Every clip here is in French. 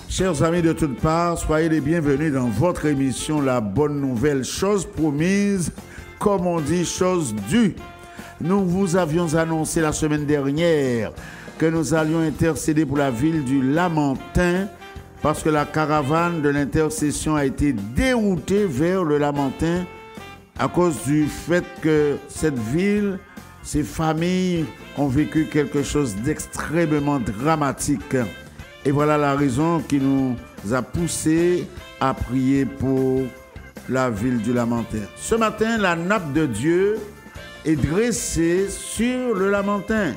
Chers amis de toutes parts, soyez les bienvenus dans votre émission La Bonne Nouvelle, chose promise, comme on dit, chose due. Nous vous avions annoncé la semaine dernière que nous allions intercéder pour la ville du Lamentin parce que la caravane de l'intercession a été déroutée vers le Lamentin à cause du fait que cette ville, ces familles ont vécu quelque chose d'extrêmement dramatique. Et voilà la raison qui nous a poussés à prier pour la ville du Lamentin. Ce matin, la nappe de Dieu est dressée sur le Lamentin.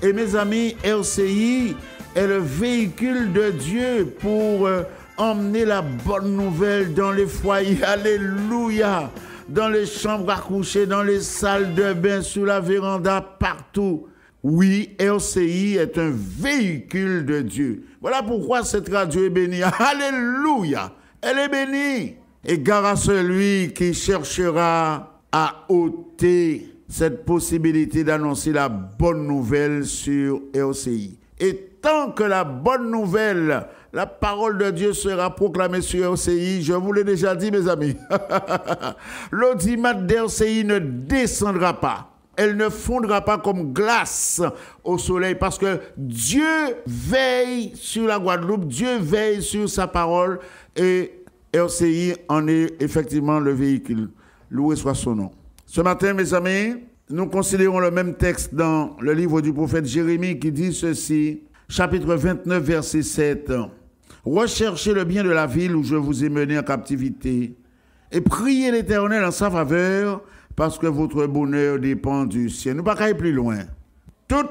Et mes amis, RCI est le véhicule de Dieu pour emmener la bonne nouvelle dans les foyers. Alléluia! Dans les chambres à coucher, dans les salles de bain, sur la véranda, partout. Oui, RCI est un véhicule de Dieu. Voilà pourquoi cette radio est bénie. Alléluia! Elle est bénie. Et gare à celui qui cherchera à ôter cette possibilité d'annoncer la bonne nouvelle sur RCI. Et tant que la bonne nouvelle, la parole de Dieu sera proclamée sur RCI, je vous l'ai déjà dit, mes amis, l'audimat d'RCI ne descendra pas. Elle ne fondra pas comme glace au soleil parce que Dieu veille sur la Guadeloupe, Dieu veille sur sa parole et RCI en est effectivement le véhicule. Loué soit son nom. Ce matin, mes amis, nous considérons le même texte dans le livre du prophète Jérémie qui dit ceci, chapitre 29, verset 7. « Recherchez le bien de la ville où je vous ai mené en captivité et priez l'Éternel en sa faveur, parce que votre bonheur dépend du ciel. » Nous ne pouvons pas aller plus loin. Tout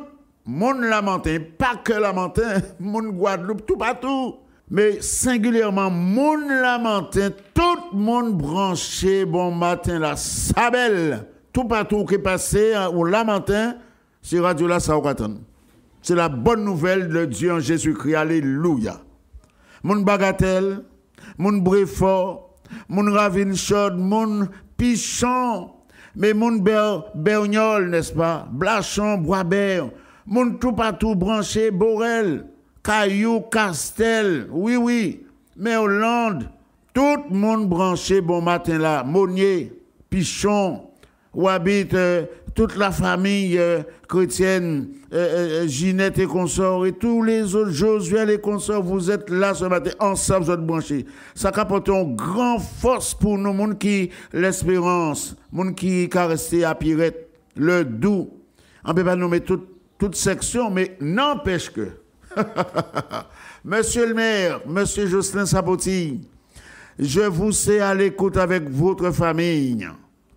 monde Lamentin, pas que Lamentin, monde Guadeloupe, tout partout. Mais singulièrement, monde Lamentin, tout le monde branché, bon matin, la Sabelle, tout partout qui est passé au Lamentin, c'est radio là, ça va attendre. C'est la bonne nouvelle de Dieu en Jésus-Christ. Alléluia. Monde Bagatelle, monde Bréfort, monde Ravine Chaude, monde Pichon, mais mon Bergnol, n'est-ce pas? Blachon, Boisbert, mon tout partout branché, Borel, Caillou, Castel, oui, mais Hollande, tout le monde branché, bon matin là, Monnier, Pichon, où habite toute la famille chrétienne, Ginette et consorts, et tous les autres, Josué et consorts, vous êtes là ce matin, ensemble, vous êtes branchés. Ça apporte une grande force pour nous, monde qui l'espérance, monde qui resté à Pirette, le doux. On ne peut pas nommer toute section, mais n'empêche que, Monsieur le maire, Monsieur Jocelyn Sapoti, je vous sais à l'écoute avec votre famille.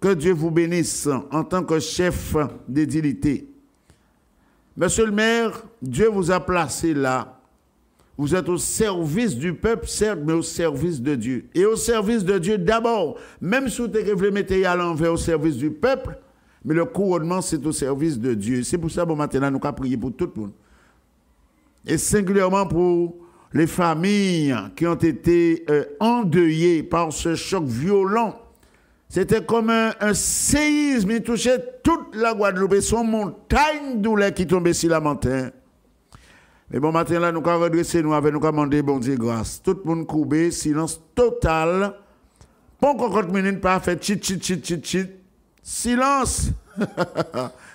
Que Dieu vous bénisse en tant que chef d'édilité. Monsieur le maire, Dieu vous a placé là. Vous êtes au service du peuple, certes, mais au service de Dieu. Et au service de Dieu d'abord, même si vous voulez mettre à l'envers au service du peuple, mais le couronnement, c'est au service de Dieu. C'est pour ça, bon, maintenant, nous avons prié pour tout le monde. Et singulièrement pour les familles qui ont été endeuillées par ce choc violent. C'était comme un séisme, il touchait toute la Guadeloupe et son montagne douleur qui tombait sur la montagne. Mais bon matin là, nous avons redressé, nous avons demandé bon Dieu grâce. Tout le monde courbé, silence total. Pas encore 40 minutes, pas fait chit. Silence.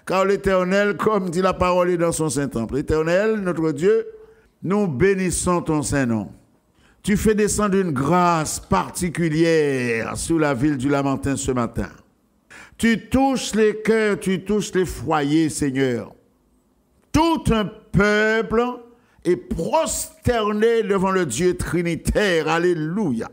Car l'Éternel, comme dit la parole est dans son Saint-Temple, l'Éternel, notre Dieu, nous bénissons ton Saint-Nom. Tu fais descendre une grâce particulière sur la ville du Lamentin ce matin. Tu touches les cœurs, tu touches les foyers, Seigneur. Tout un peuple est prosterné devant le Dieu trinitaire. Alléluia.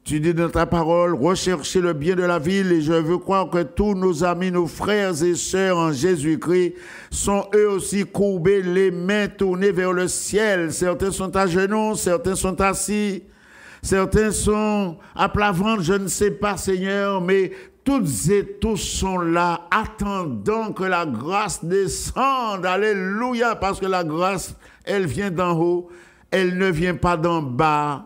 Tu dis dans ta parole, recherchez le bien de la ville et je veux croire que tous nos amis, nos frères et sœurs en Jésus-Christ sont eux aussi courbés, les mains tournées vers le ciel. Certains sont à genoux, certains sont assis, certains sont à plat ventre, je ne sais pas, Seigneur, mais toutes et tous sont là, attendant que la grâce descende. Alléluia, parce que la grâce, elle vient d'en haut, elle ne vient pas d'en bas.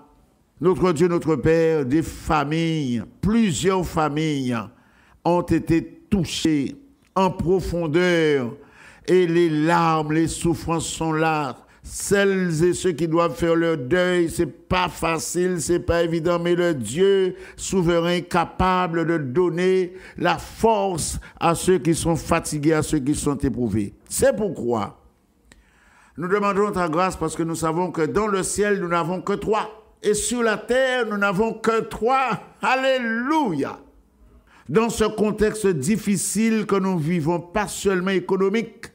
Notre Dieu, notre Père, des familles, plusieurs familles ont été touchées en profondeur et les larmes, les souffrances sont là. Celles et ceux qui doivent faire leur deuil, c'est pas facile, c'est pas évident, mais le Dieu souverain est capable de donner la force à ceux qui sont fatigués, à ceux qui sont éprouvés. C'est pourquoi nous demandons ta grâce parce que nous savons que dans le ciel, nous n'avons que toi. Et sur la terre, nous n'avons que toi. Alléluia! Dans ce contexte difficile que nous vivons, pas seulement économique,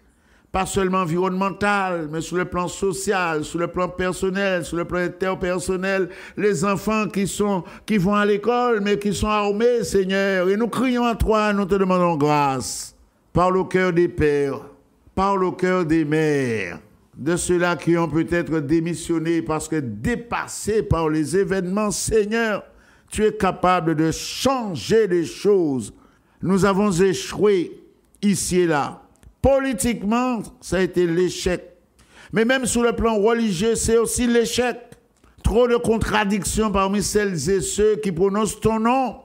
pas seulement environnemental, mais sur le plan social, sur le plan personnel, sur le plan interpersonnel, les enfants qui vont à l'école, mais qui sont armés, Seigneur. Et nous crions à toi, nous te demandons grâce. Parle au cœur des pères, parle au cœur des mères, de ceux-là qui ont peut-être démissionné parce que dépassés par les événements, Seigneur, tu es capable de changer les choses. Nous avons échoué ici et là. Politiquement, ça a été l'échec. Mais même sur le plan religieux, c'est aussi l'échec. Trop de contradictions parmi celles et ceux qui prononcent ton nom.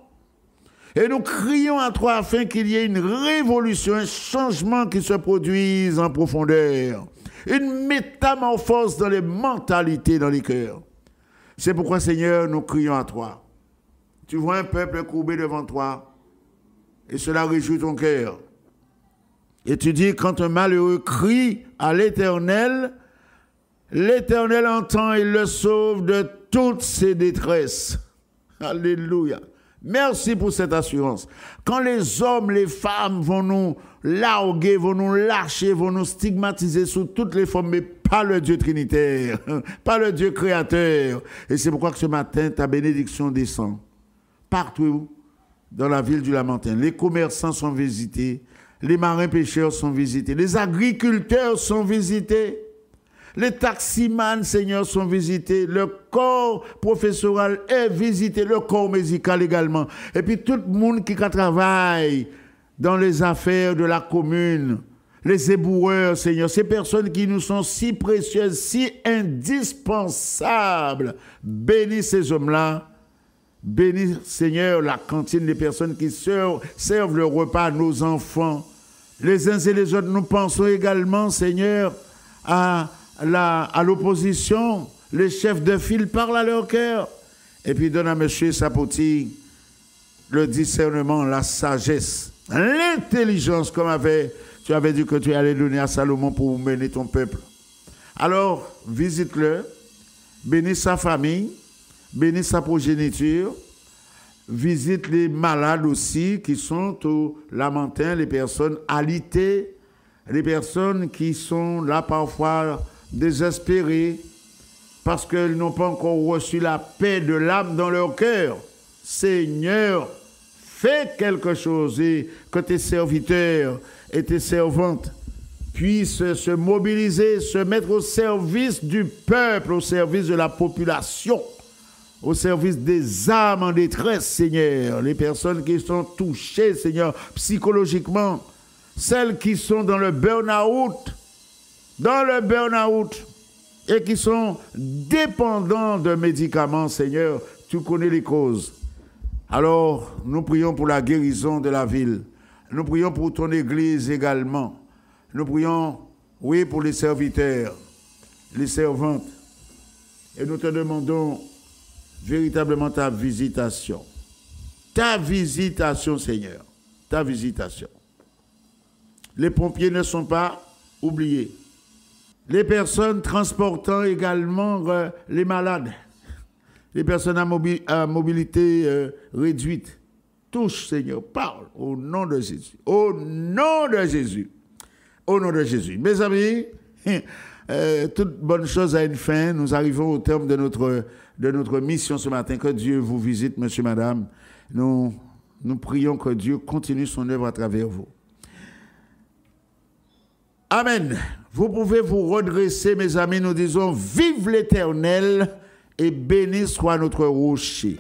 Et nous crions à toi afin qu'il y ait une révolution, un changement qui se produise en profondeur. Une métamorphose dans les mentalités, dans les cœurs. C'est pourquoi, Seigneur, nous crions à toi. Tu vois un peuple courbé devant toi et cela réjouit ton cœur. Et tu dis, quand un malheureux crie à l'Éternel, l'Éternel entend et le sauve de toutes ses détresses. Alléluia. Merci pour cette assurance. Quand les hommes, les femmes vont nous larguer, vont nous lâcher, vont nous stigmatiser sous toutes les formes, mais pas le Dieu trinitaire, pas le Dieu créateur. Et c'est pourquoi que ce matin, ta bénédiction descend. Partout dans la ville du Lamentin, les commerçants sont visités, les marins pêcheurs sont visités, les agriculteurs sont visités, les taximans, Seigneur, sont visités, le corps professoral est visité, le corps médical également. Et puis tout le monde qui travaille dans les affaires de la commune, les éboueurs, Seigneur, ces personnes qui nous sont si précieuses, si indispensables, bénis ces hommes-là. Bénis, Seigneur, la cantine des personnes qui servent le repas à nos enfants. Les uns et les autres, nous pensons également, Seigneur, à l'opposition. Les chefs de file parlent à leur cœur. Et puis donne à M. Sapoti le discernement, la sagesse, l'intelligence, comme tu avais dit que tu allais donner à Salomon pour mener ton peuple. Alors, visite-le, bénis sa famille, bénis sa progéniture, visite les malades aussi qui sont au Lamentin, les personnes alitées, les personnes qui sont là parfois désespérées parce qu'elles n'ont pas encore reçu la paix de l'âme dans leur cœur. Seigneur, fais quelque chose et que tes serviteurs et tes servantes puissent se mobiliser, se mettre au service du peuple, au service de la population, au service des âmes en détresse, Seigneur, les personnes qui sont touchées, Seigneur, psychologiquement, celles qui sont dans le burn-out, et qui sont dépendants de médicaments, Seigneur, tu connais les causes. Alors, nous prions pour la guérison de la ville. Nous prions pour ton Église également. Nous prions, oui, pour les serviteurs, les servantes. Et nous te demandons véritablement ta visitation. Ta visitation, Seigneur. Ta visitation. Les pompiers ne sont pas oubliés. Les personnes transportant également les malades. Les personnes à mobilité réduite. Touche, Seigneur, parle au nom de Jésus. Au nom de Jésus. Au nom de Jésus. Mes amis, toute bonne chose a une fin. Nous arrivons au terme de notre mission ce matin. Que Dieu vous visite, monsieur, madame. Nous prions que Dieu continue son œuvre à travers vous. Amen. Vous pouvez vous redresser, mes amis. Nous disons, vive l'Éternel et béni soit notre rocher.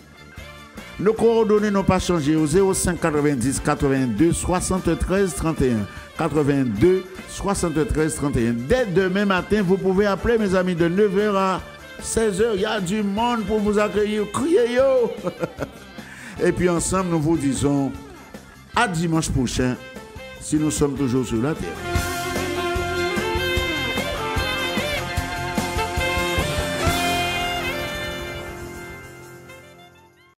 Nos coordonnées n'ont pas changé au 05 90 82 73 31. 82 73 31. Dès demain matin, vous pouvez appeler, mes amis, de 9h à 16h, il y a du monde pour vous accueillir. Criez yo! Et puis ensemble, nous vous disons à dimanche prochain, si nous sommes toujours sur la terre.